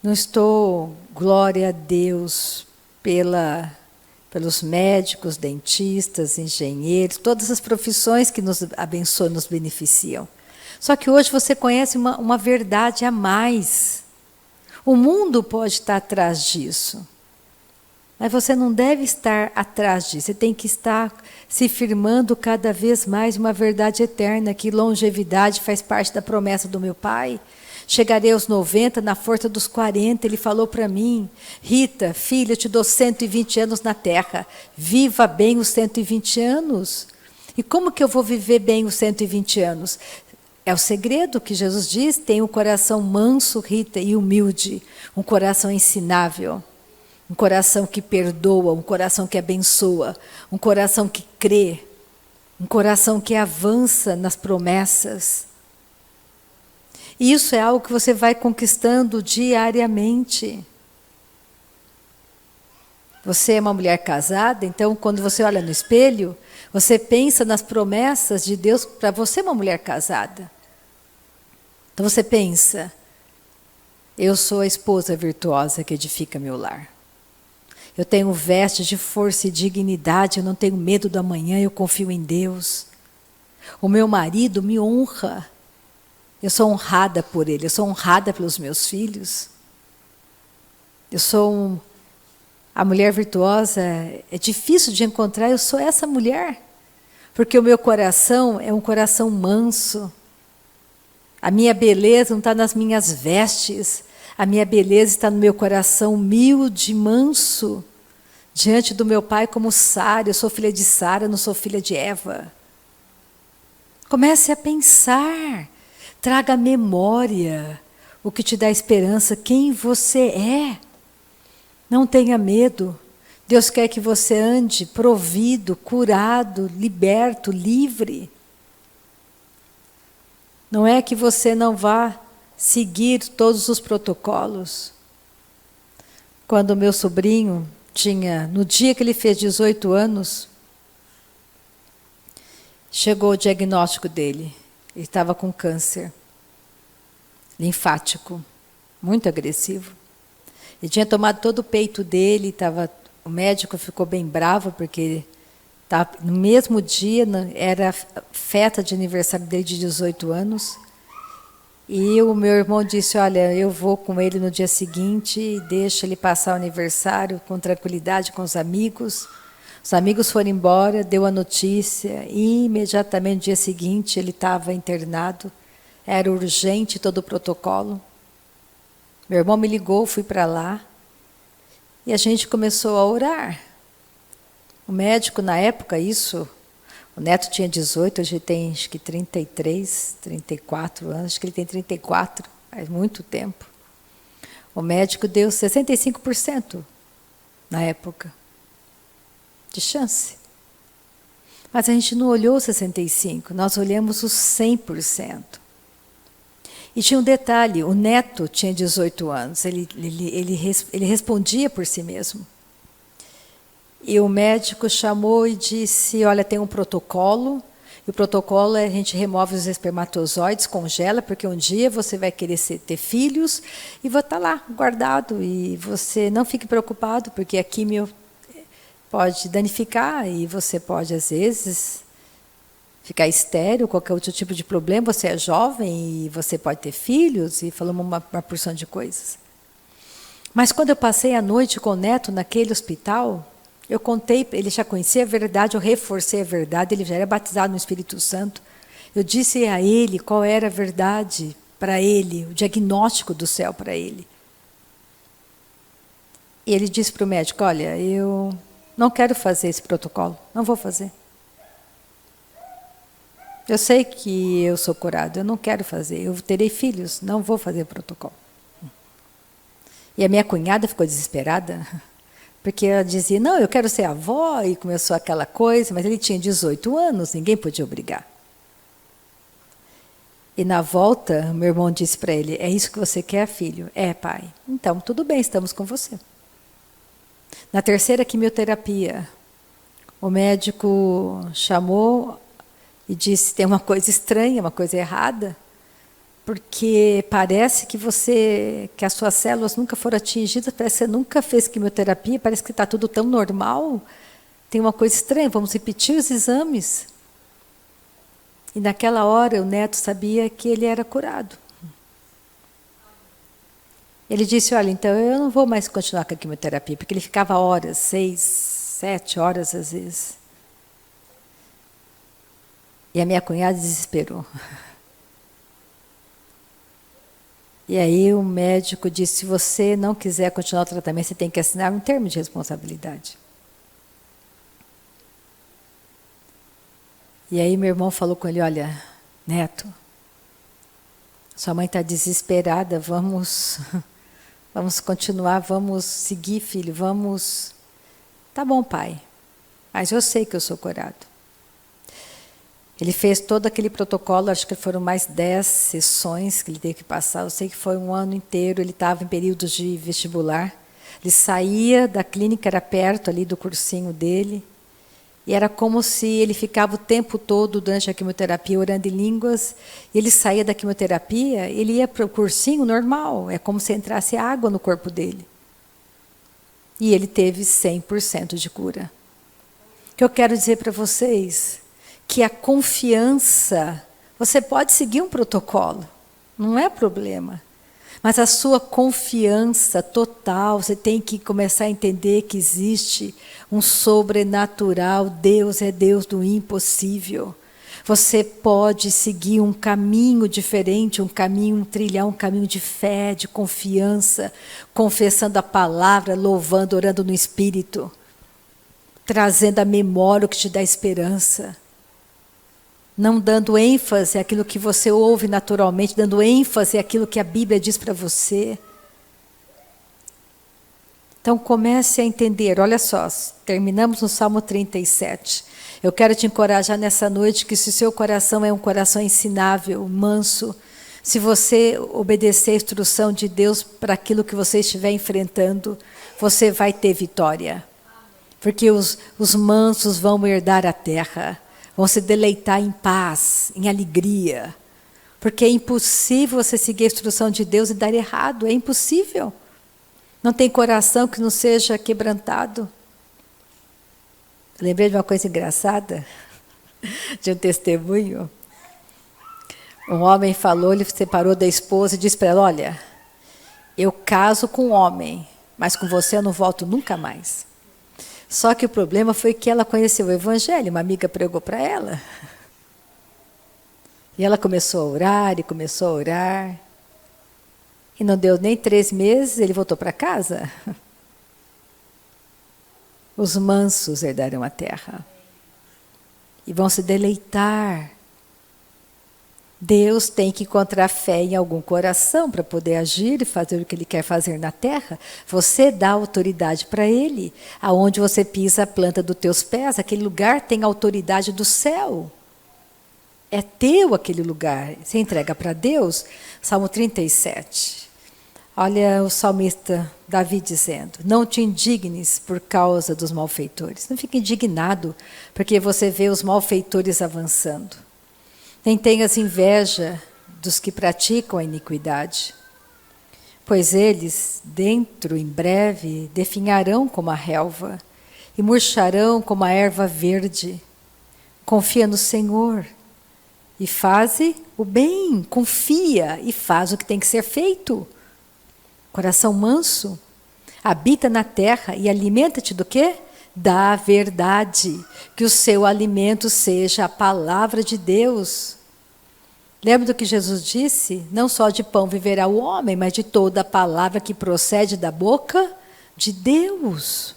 Não estou, glória a Deus, pelos médicos, dentistas, engenheiros, todas as profissões que nos abençoam, nos beneficiam. Só que hoje você conhece uma verdade a mais. O mundo pode estar atrás disso. Mas você não deve estar atrás disso. Você tem que estar se firmando cada vez mais uma verdade eterna, que longevidade faz parte da promessa do meu Pai. Chegarei aos 90, na força dos 40, Ele falou para mim, Rita, filha, eu te dou 120 anos na terra. Viva bem os 120 anos. E como que eu vou viver bem os 120 anos? É o segredo que Jesus diz, tem um coração manso, Rita, e humilde, um coração ensinável, um coração que perdoa, um coração que abençoa, um coração que crê, um coração que avança nas promessas. E isso é algo que você vai conquistando diariamente. Você é uma mulher casada, então quando você olha no espelho, você pensa nas promessas de Deus para você, uma mulher casada. Então você pensa, eu sou a esposa virtuosa que edifica meu lar. Eu tenho vestes de força e dignidade, eu não tenho medo do amanhã, eu confio em Deus. O meu marido me honra. Eu sou honrada por ele, eu sou honrada pelos meus filhos. Eu sou a mulher virtuosa, é difícil de encontrar, eu sou essa mulher. Porque o meu coração é um coração manso. A minha beleza não está nas minhas vestes, a minha beleza está no meu coração humilde, manso, diante do meu pai como Sara. Eu sou filha de Sara, não sou filha de Eva. Comece a pensar, traga à memória o que te dá esperança, quem você é. Não tenha medo. Deus quer que você ande provido, curado, liberto, livre. Não é que você não vá seguir todos os protocolos. Quando o meu sobrinho tinha, no dia que ele fez 18 anos, chegou o diagnóstico dele. Ele estava com câncer linfático, muito agressivo. Ele tinha tomado todo o peito dele, o médico ficou bem bravo, porque no mesmo dia era a festa de aniversário dele de 18 anos. E o meu irmão disse, olha, eu vou com ele no dia seguinte e deixo ele passar o aniversário com tranquilidade com os amigos. Os amigos foram embora, deu a notícia, e imediatamente no dia seguinte ele estava internado. Era urgente todo o protocolo. Meu irmão me ligou, fui para lá, e a gente começou a orar. O médico, na época, o neto tinha 18, hoje ele tem acho que 33, 34 anos, acho que ele tem 34, faz muito tempo. O médico deu 65% na época de chance. Mas a gente não olhou os 65%, nós olhamos os 100%. E tinha um detalhe, o neto tinha 18 anos, ele respondia por si mesmo. E o médico chamou e disse, olha, tem um protocolo, e o protocolo é a gente remove os espermatozoides, congela, porque um dia você vai querer ter filhos, e vai estar lá, guardado, e você não fique preocupado, porque a químio pode danificar, e você pode, às vezes, ficar estéril, qualquer outro tipo de problema, você é jovem, e você pode ter filhos, e falamos uma porção de coisas. Mas quando eu passei a noite com o neto naquele hospital, eu contei, ele já conhecia a verdade, eu reforcei a verdade, ele já era batizado no Espírito Santo. Eu disse a ele qual era a verdade para ele, o diagnóstico do céu para ele. E ele disse para o médico, olha, eu não quero fazer esse protocolo, não vou fazer. Eu sei que eu sou curado, eu não quero fazer, eu terei filhos, não vou fazer o protocolo. E a minha cunhada ficou desesperada, porque ela dizia, não, eu quero ser avó, e começou aquela coisa, mas ele tinha 18 anos, ninguém podia obrigar. E na volta, meu irmão disse para ele, é isso que você quer, filho? É, pai. Então, tudo bem, estamos com você. Na terceira quimioterapia, o médico chamou e disse, tem uma coisa estranha, uma coisa errada, porque parece que que as suas células nunca foram atingidas, parece que você nunca fez quimioterapia, parece que está tudo tão normal. Tem uma coisa estranha, vamos repetir os exames. E naquela hora o neto sabia que ele era curado. Ele disse, olha, então eu não vou mais continuar com a quimioterapia, porque ele ficava horas, 6, 7 horas às vezes. E a minha cunhada desesperou. E aí o médico disse, se você não quiser continuar o tratamento, você tem que assinar um termo de responsabilidade. E aí meu irmão falou com ele, olha, neto, sua mãe está desesperada, vamos continuar, vamos seguir, filho, vamos... Tá bom, pai, mas eu sei que eu sou curado. Ele fez todo aquele protocolo, acho que foram mais 10 sessões que ele teve que passar. Eu sei que foi um ano inteiro, ele estava em períodos de vestibular. Ele saía da clínica, era perto ali do cursinho dele. E era como se ele ficava o tempo todo durante a quimioterapia orando em línguas. E ele saía da quimioterapia, ele ia para o cursinho normal. É como se entrasse água no corpo dele. E ele teve 100% de cura. O que eu quero dizer para vocês, que a confiança, você pode seguir um protocolo, não é problema. Mas a sua confiança total, você tem que começar a entender que existe um sobrenatural, Deus é Deus do impossível. Você pode seguir um caminho diferente, um caminho, trilhar um caminho de fé, de confiança, confessando a palavra, louvando, orando no Espírito, trazendo à memória o que te dá esperança. Não dando ênfase àquilo que você ouve naturalmente, dando ênfase àquilo que a Bíblia diz para você. Então comece a entender, olha só, terminamos no Salmo 37. Eu quero te encorajar nessa noite que se o seu coração é um coração ensinável, manso, se você obedecer a instrução de Deus para aquilo que você estiver enfrentando, você vai ter vitória. Porque os mansos vão herdar a terra. Vão se deleitar em paz, em alegria. Porque é impossível você seguir a instrução de Deus e dar errado. É impossível. Não tem coração que não seja quebrantado. Lembrei de uma coisa engraçada, de um testemunho. Um homem falou, ele se separou da esposa e disse para ela, olha, eu caso com um homem, mas com você eu não volto nunca mais. Só que o problema foi que ela conheceu o Evangelho, uma amiga pregou para ela. E ela começou a orar, e começou a orar. E não deu nem 3 meses, ele voltou para casa. Os mansos herdarão a terra. E vão se deleitar. Deus tem que encontrar fé em algum coração para poder agir e fazer o que Ele quer fazer na terra. Você dá autoridade para Ele. Aonde você pisa a planta dos teus pés, aquele lugar tem autoridade do céu. É teu aquele lugar. Você entrega para Deus. Salmo 37. Olha o salmista Davi dizendo, não te indignes por causa dos malfeitores. Não fique indignado porque você vê os malfeitores avançando. Nem tenhas inveja dos que praticam a iniquidade, pois eles, dentro em breve, definharão como a relva e murcharão como a erva verde. Confia no Senhor e faze o bem, confia e faz o que tem que ser feito. Coração manso, habita na terra e alimenta-te do quê? Da verdade, que o seu alimento seja a palavra de Deus. Lembra do que Jesus disse? Não só de pão viverá o homem, mas de toda a palavra que procede da boca de Deus.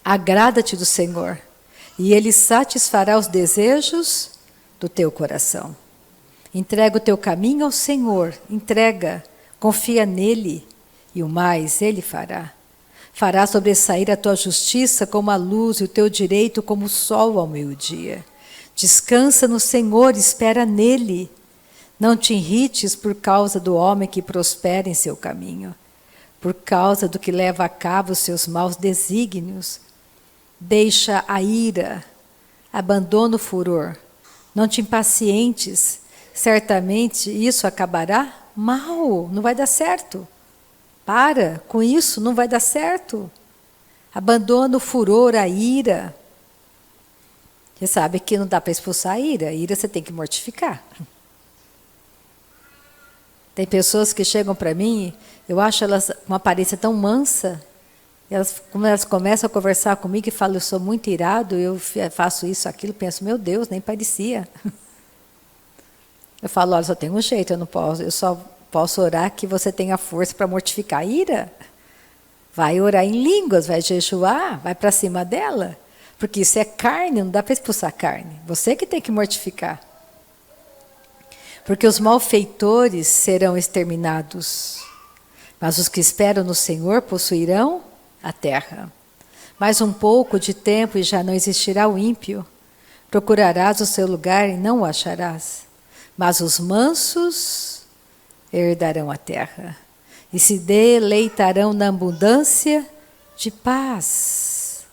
Agrada-te do Senhor, e Ele satisfará os desejos do teu coração. Entrega o teu caminho ao Senhor, entrega, confia nele, e o mais Ele fará. Fará sobressair a tua justiça como a luz e o teu direito como o sol ao meio-dia. Descansa no Senhor, espera nele. Não te irrites por causa do homem que prospera em seu caminho, por causa do que leva a cabo os seus maus desígnios. Deixa a ira, abandona o furor. Não te impacientes, certamente isso acabará mal, não vai dar certo. Para com isso, não vai dar certo. Abandona o furor, a ira. Você sabe que não dá para expulsar a ira você tem que mortificar. Tem pessoas que chegam para mim, eu acho elas uma aparência tão mansa, quando elas começam a conversar comigo e falam, eu sou muito irado, eu faço isso, aquilo, penso, meu Deus, nem parecia. Eu falo, olha, só tem um jeito, eu só posso orar que você tenha força para mortificar a ira. Vai orar em línguas, vai jejuar, vai para cima dela. Porque isso é carne, não dá para expulsar carne. Você que tem que mortificar. Porque os malfeitores serão exterminados, mas os que esperam no Senhor possuirão a terra. Mais um pouco de tempo e já não existirá o ímpio. Procurarás o seu lugar e não o acharás. Mas os mansos herdarão a terra e se deleitarão na abundância de paz.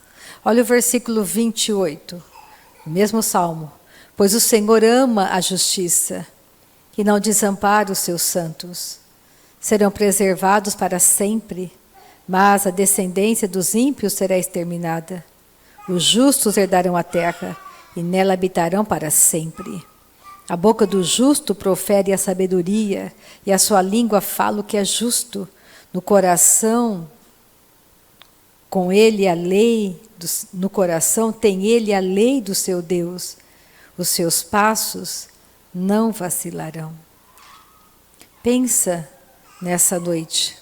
Olha o versículo 28, o mesmo salmo. Pois o Senhor ama a justiça e não desampara os seus santos. Serão preservados para sempre, mas a descendência dos ímpios será exterminada. Os justos herdarão a terra e nela habitarão para sempre. A boca do justo profere a sabedoria e a sua língua fala o que é justo. No coração, com ele a lei, no coração tem ele a lei do seu Deus. Os seus passos não vacilarão. Pensa nessa noite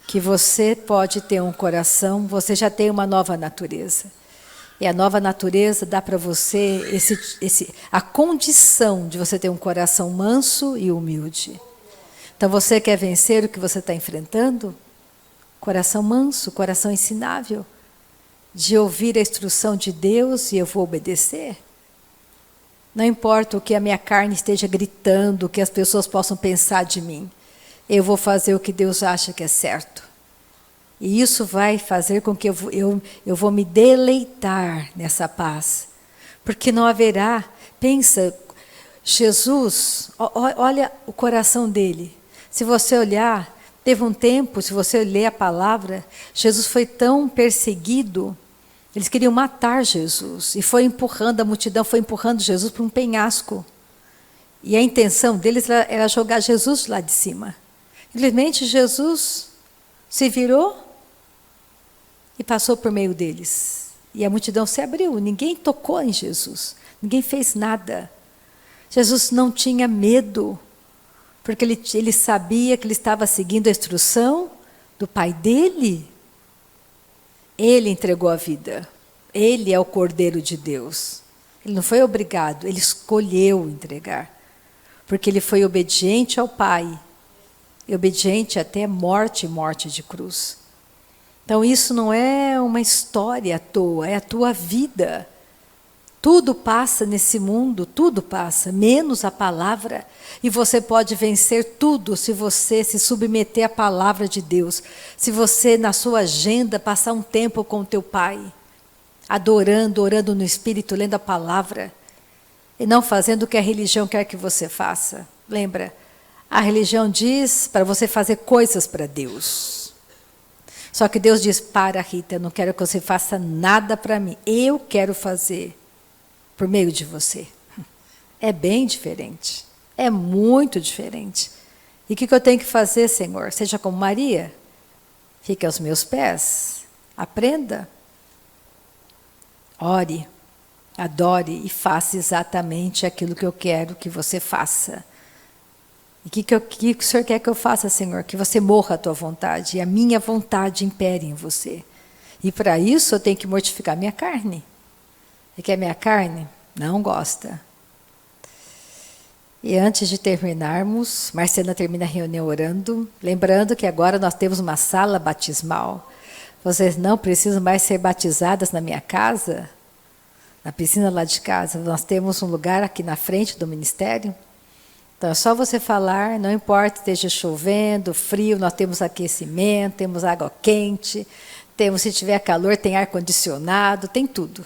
que você pode ter um coração, você já tem uma nova natureza. E a nova natureza dá para você a condição de você ter um coração manso e humilde. Então você quer vencer o que você está enfrentando? Coração manso, coração ensinável, de ouvir a instrução de Deus e eu vou obedecer. Não importa o que a minha carne esteja gritando, o que as pessoas possam pensar de mim. Eu vou fazer o que Deus acha que é certo. E isso vai fazer com que eu vou me deleitar nessa paz. Porque não haverá, pensa, Jesus, olha o coração dele. Se você olhar, teve um tempo, se você ler a palavra, Jesus foi tão perseguido. Eles queriam matar Jesus e foi empurrando, a multidão foi empurrando Jesus para um penhasco. E a intenção deles era jogar Jesus lá de cima. Simplesmente Jesus se virou e passou por meio deles. E a multidão se abriu, ninguém tocou em Jesus, ninguém fez nada. Jesus não tinha medo, porque ele sabia que ele estava seguindo a instrução do Pai dele. Ele entregou a vida. Ele é o Cordeiro de Deus. Ele não foi obrigado, ele escolheu entregar. Porque ele foi obediente ao Pai. E obediente até morte de cruz. Então isso não é uma história à toa, é a tua vida. Tudo passa nesse mundo, tudo passa, menos a palavra. E você pode vencer tudo se você se submeter à palavra de Deus. Se você, na sua agenda, passar um tempo com o teu Pai, adorando, orando no Espírito, lendo a palavra, e não fazendo o que a religião quer que você faça. Lembra, a religião diz para você fazer coisas para Deus. Só que Deus diz, para Rita, eu não quero que você faça nada para mim. Eu quero fazer por meio de você. É bem diferente. É muito diferente. E o que eu tenho que fazer, Senhor? Seja como Maria. Fique aos meus pés. Aprenda. Ore. Adore e faça exatamente aquilo que eu quero que você faça. E o que o Senhor quer que eu faça, Senhor? Que você morra à tua vontade e a minha vontade impere em você. E para isso eu tenho que mortificar minha carne. E que a minha carne não gosta. E antes de terminarmos, Marcela termina a reunião orando, lembrando que agora nós temos uma sala batismal. Vocês não precisam mais ser batizadas na minha casa, na piscina lá de casa. Nós temos um lugar aqui na frente do ministério. Então é só você falar, não importa esteja chovendo, frio, nós temos aquecimento, temos água quente, temos, se tiver calor, tem ar-condicionado, tem tudo.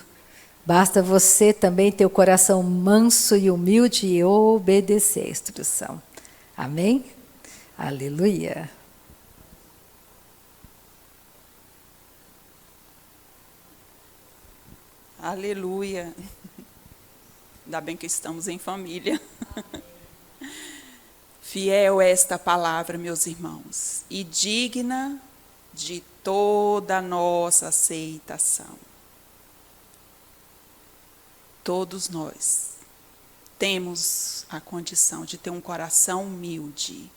Basta você também ter o coração manso e humilde e obedecer a instrução. Amém? Aleluia. Aleluia. Ainda bem que estamos em família. Fiel é esta palavra, meus irmãos, e digna de toda a nossa aceitação. Todos nós temos a condição de ter um coração humilde,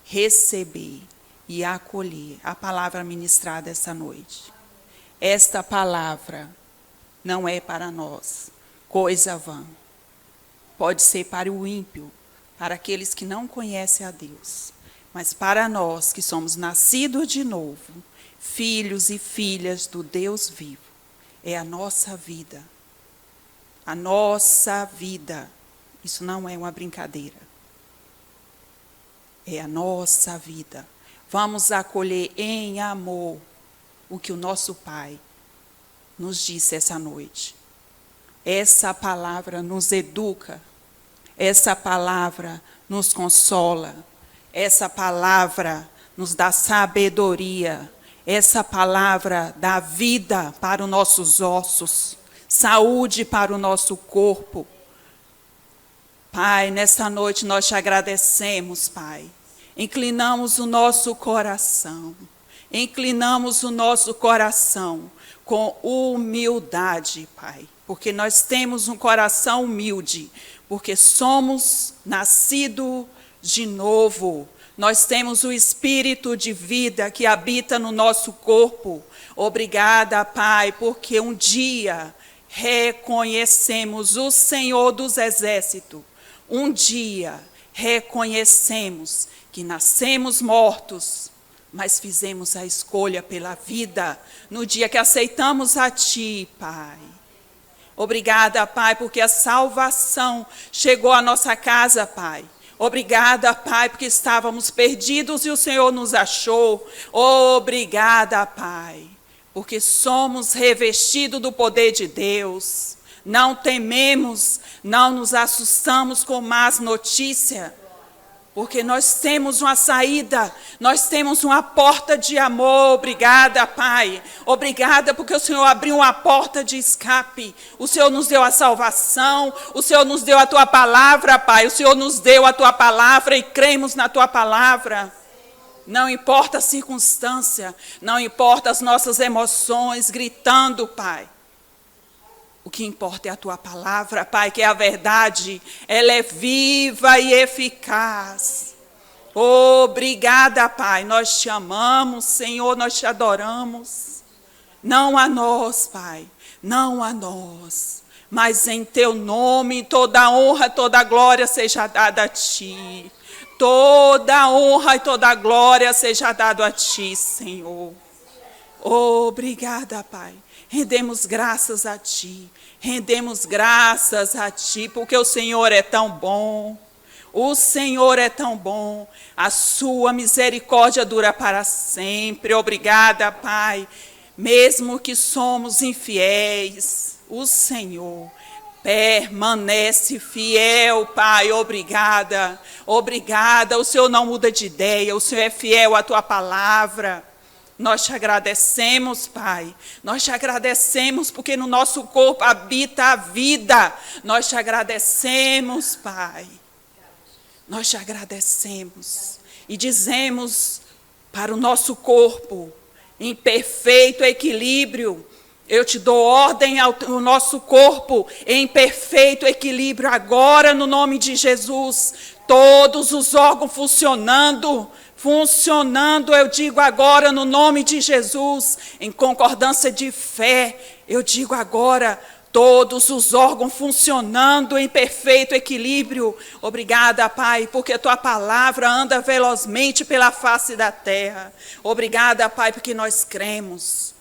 receber e acolher a palavra ministrada esta noite. Esta palavra não é para nós coisa vã. Pode ser para o ímpio, para aqueles que não conhecem a Deus, mas para nós que somos nascidos de novo, filhos e filhas do Deus vivo, é a nossa vida. A nossa vida. Isso não é uma brincadeira. É a nossa vida. Vamos acolher em amor o que o nosso Pai nos disse essa noite. Essa palavra nos educa. Essa palavra nos consola. Essa palavra nos dá sabedoria. Essa palavra dá vida para os nossos ossos, saúde para o nosso corpo. Pai, nessa noite nós te agradecemos, Pai. Inclinamos o nosso coração. Inclinamos o nosso coração com humildade, Pai. Porque nós temos um coração humilde. Porque somos nascidos de novo. Nós temos o Espírito de vida que habita no nosso corpo. Obrigada, Pai, porque um dia reconhecemos o Senhor dos Exércitos. Um dia reconhecemos que nascemos mortos, mas fizemos a escolha pela vida no dia que aceitamos a Ti, Pai. Obrigada, Pai, porque a salvação chegou à nossa casa, Pai. Obrigada, Pai, porque estávamos perdidos e o Senhor nos achou. Obrigada, Pai, porque somos revestidos do poder de Deus. Não tememos, não nos assustamos com más notícias, porque nós temos uma saída, nós temos uma porta de amor. Obrigada, Pai. Obrigada porque o Senhor abriu uma porta de escape. O Senhor nos deu a salvação, o Senhor nos deu a Tua palavra, Pai. O Senhor nos deu a Tua palavra e cremos na Tua palavra. Não importa a circunstância, não importa as nossas emoções, gritando, Pai. O que importa é a Tua palavra, Pai, que é a verdade. Ela é viva e eficaz. Obrigada, Pai. Nós te amamos, Senhor, nós te adoramos. Não a nós, Pai, não a nós. Mas em Teu nome, toda a honra, toda a glória seja dada a Ti. Toda a honra e toda a glória seja dada a Ti, Senhor. Obrigada, Pai. Rendemos graças a Ti, rendemos graças a Ti, porque o Senhor é tão bom, o Senhor é tão bom, a Sua misericórdia dura para sempre. Obrigada, Pai, mesmo que somos infiéis, o Senhor permanece fiel, Pai. Obrigada, obrigada, o Senhor não muda de ideia, o Senhor é fiel à Tua palavra. Nós te agradecemos, Pai. Nós te agradecemos porque no nosso corpo habita a vida. Nós te agradecemos, Pai. Nós te agradecemos. E dizemos para o nosso corpo, em perfeito equilíbrio, eu te dou ordem ao nosso corpo, em perfeito equilíbrio, agora no nome de Jesus. Todos os órgãos funcionando, eu digo agora no nome de Jesus, em concordância de fé, eu digo agora, todos os órgãos funcionando em perfeito equilíbrio. Obrigada, Pai, porque a Tua palavra anda velozmente pela face da terra. Obrigada, Pai, porque nós cremos,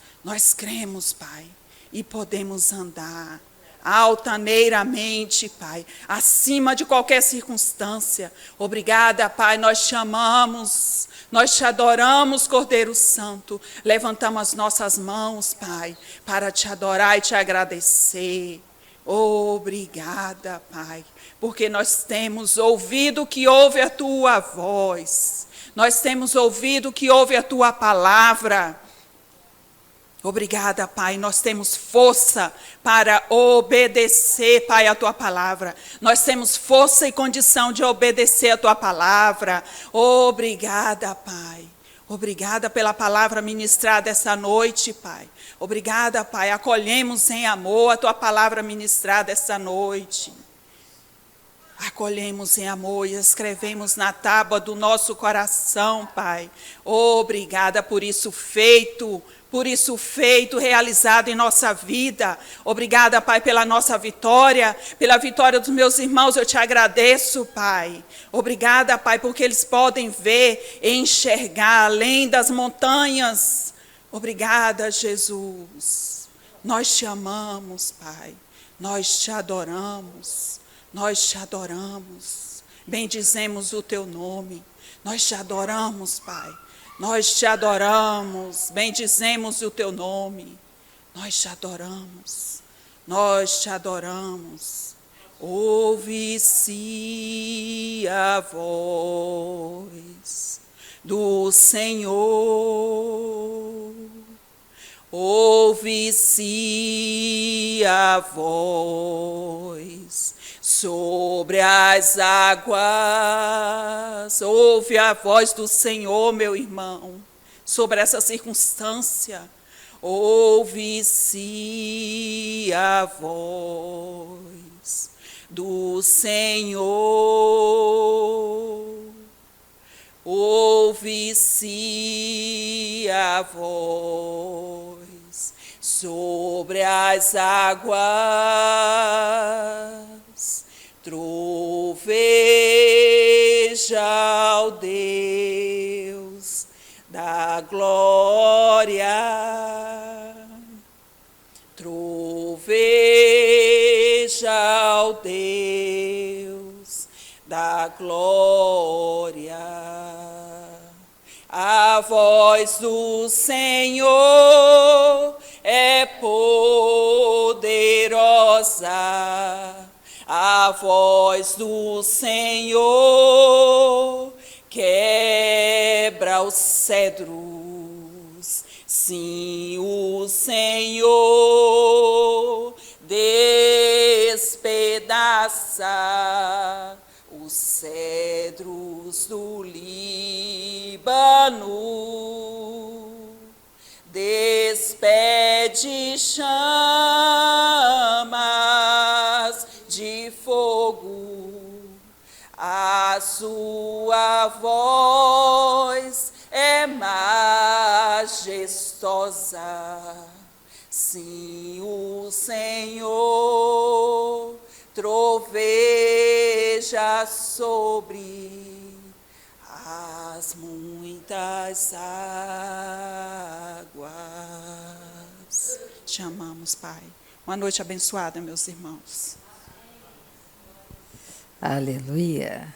Pai, e podemos andar altaneiramente, Pai, acima de qualquer circunstância. Obrigada, Pai, nós te amamos, nós te adoramos, Cordeiro Santo. Levantamos as nossas mãos, Pai, para te adorar e te agradecer. Obrigada, Pai, porque nós temos ouvido que ouve a Tua voz, nós temos ouvido que ouve a Tua palavra. Obrigada, Pai, nós temos força para obedecer, Pai, a Tua palavra. Nós temos força e condição de obedecer a Tua palavra. Obrigada, Pai. Obrigada pela palavra ministrada essa noite, Pai. Obrigada, Pai. Acolhemos em amor a Tua palavra ministrada essa noite. Acolhemos em amor e escrevemos na tábua do nosso coração, Pai. Obrigada por isso feito, realizado em nossa vida. Obrigada, Pai, pela nossa vitória, pela vitória dos meus irmãos, eu te agradeço, Pai. Obrigada, Pai, porque eles podem ver e enxergar além das montanhas. Obrigada, Jesus. Nós te amamos, Pai. Nós te adoramos, nós te adoramos. Bendizemos o teu nome. Nós te adoramos, Pai. Nós te adoramos, bendizemos o teu nome. Nós te adoramos, nós te adoramos. Ouve-se a voz do Senhor. Ouve-se a voz sobre as águas. Ouve a voz do Senhor, meu irmão, sobre essa circunstância. Ouve-se a voz do Senhor. Ouve-se a voz sobre as águas. Troveja ao Deus da glória. Troveja ao Deus da glória. A voz do Senhor é poderosa. A voz do Senhor quebra os cedros. Sim, o Senhor despedaça os cedros do Líbano. Despede chamas de fogo. A sua voz é majestosa. Sim, o Senhor troveja sobre as muitas águas. Te amamos, Pai. Uma noite abençoada, meus irmãos. Aleluia.